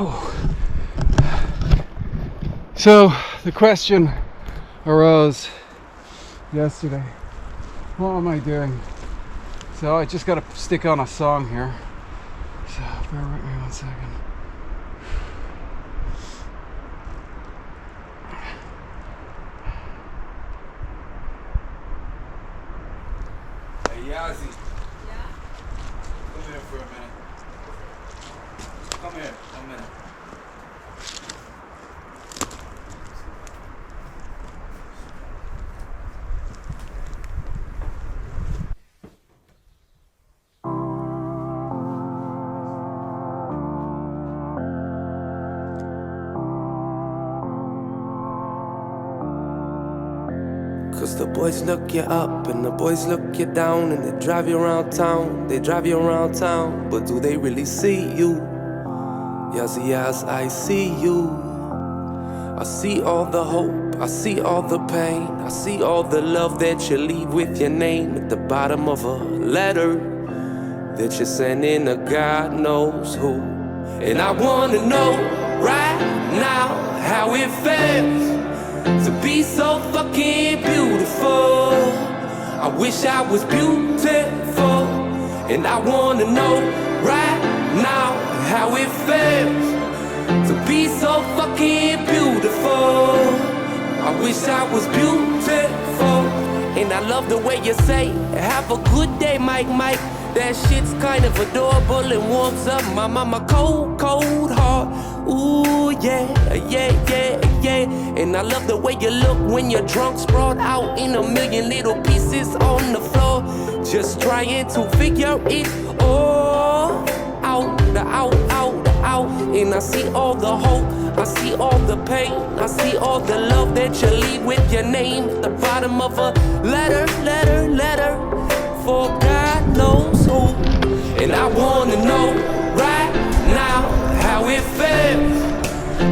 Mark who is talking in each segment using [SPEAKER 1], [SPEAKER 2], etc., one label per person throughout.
[SPEAKER 1] Oh. So the question arose yesterday, what am I doing? So I just got to stick on a song here. So bear with me 1 second. Hey Yasmin.
[SPEAKER 2] Yeah?
[SPEAKER 1] Come here for a minute. Come here, 1 minute.
[SPEAKER 3] Cause the boys look you up and the boys look you down, and they drive you around town, they drive you around town. But do they really see you? Yes, yes, I see you. I see all the hope, I see all the pain, I see all the love that you leave with your name at the bottom of a letter that you're sending to God knows who. And I wanna know right now how it feels to be so fucking beautiful. I wish I was beautiful. And I wanna know right now how it feels to be so fucking beautiful. I wish I was beautiful. And I love the way you say, have a good day, Mike. That shit's kind of adorable and warms up my mama cold heart. Ooh, yeah. And I love the way you look when you're drunk, sprawled out in a million little pieces on the floor, just trying to figure it all out. And I see all the hope, I see all the pain, I see all the love that you leave with your name at the bottom of a letter for God knows who. And I wanna know right now how it feels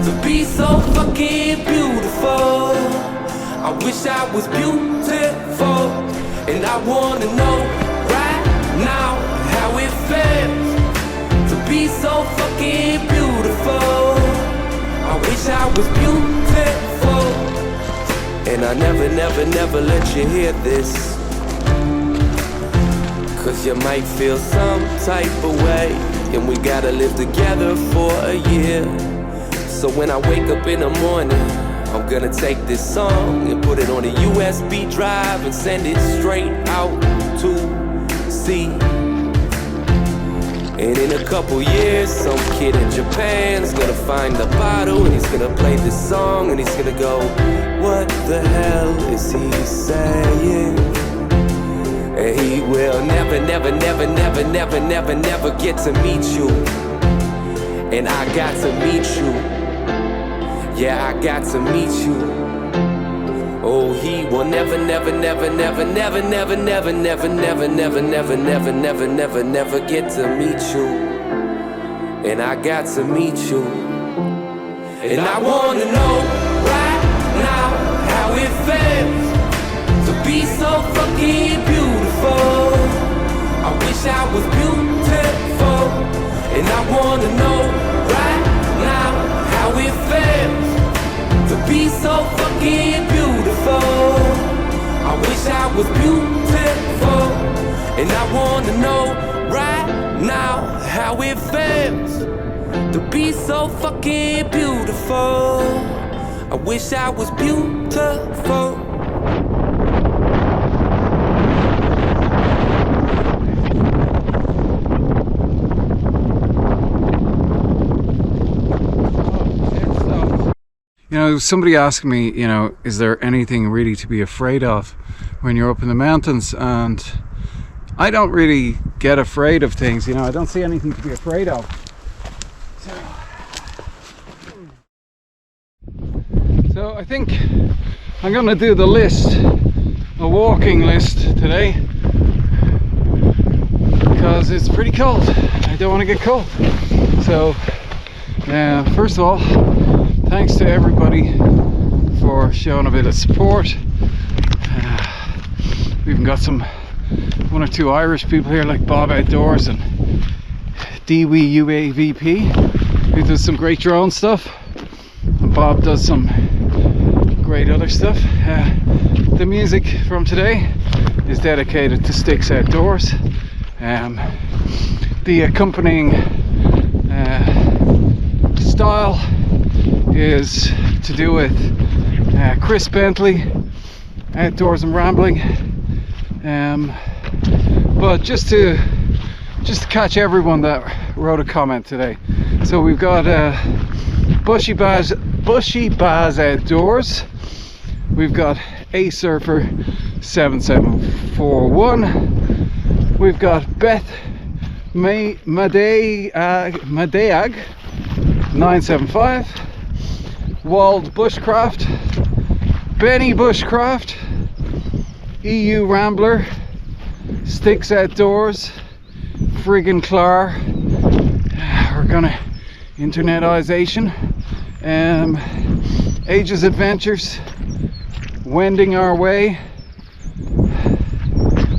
[SPEAKER 3] to be so fucking beautiful. I wish I was beautiful. And I wanna know right now how it feels to be so fucking beautiful. I wish I was beautiful. And I never let you hear this, cause you might feel some type of way, and we gotta live together for a year. So when I wake up in the morning, I'm gonna take this song and put it on a USB drive and send it straight out to sea. And in a couple years, some kid in Japan's gonna find the bottle, and he's gonna play this song, and he's gonna go, what the hell is he saying? And he will never get to meet you. And I got to meet you. Yeah, I got to meet you. Oh, he will never get to meet you. And I got to meet you. And I wanna know right now how it feels to be so fucking beautiful. I wish I was beautiful. And I wanna know right now how it feels to be so fucking beautiful. I wish I was beautiful. And I wanna know right now how it feels to be so fucking beautiful. I wish I was beautiful.
[SPEAKER 1] You know, somebody asked me, you know, is there anything really to be afraid of when you're up in the mountains? And I don't really get afraid of things, you know, I don't see anything to be afraid of. So I think I'm gonna do the list, a walking list today, because it's pretty cold. I don't want to get cold. So first of all, thanks to everybody for showing a bit of support. We even got one or two Irish people here, like Bob Outdoors and DWUAVP. who does some great drone stuff, and Bob does some great other stuff. The music from today is dedicated to Sticks Outdoors. The accompanying style is to do with Chris Bentley, Outdoors and Rambling. But just to catch everyone that wrote a comment today. So we've got Bushy Baz Outdoors. We've got A Surfer 7741. We've got Beth Madeag 975. Wald Bushcraft. Benny Bushcraft. EU Rambler. Sticks Outdoors. Friggin' Clar. We're gonna internetization. Ages Adventures. Wending Our Way.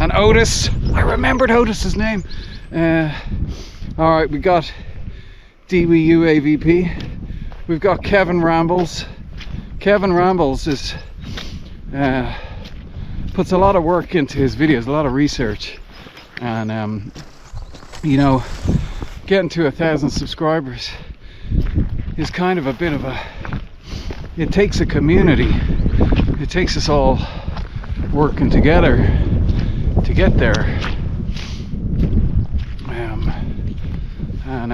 [SPEAKER 1] And Otis. I remembered Otis's name. Alright, we got DWU AVP. We've got Kevin Rambles. Kevin Rambles is puts a lot of work into his videos, a lot of research, and you know, getting to 1,000 subscribers is kind of a bit of a, it takes a community, it takes us all working together to get there. And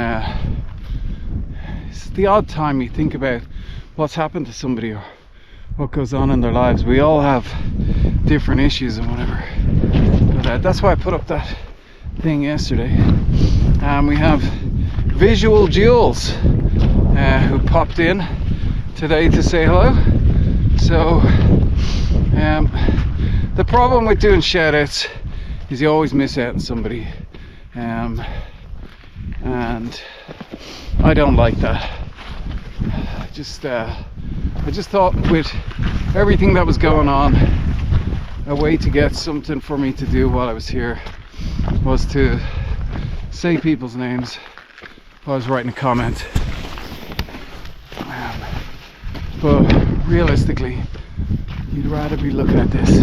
[SPEAKER 1] it's the odd time you think about what's happened to somebody or what goes on in their lives. We all have different issues and whatever, but that's why I put up that thing yesterday. We have Visual Jules who popped in today to say hello. So the problem with doing shout outs is you always miss out on somebody, and I don't like that. I just thought with everything that was going on, a way to get something for me to do while I was here was to say people's names while I was writing a comment. But realistically, you'd rather be looking at this.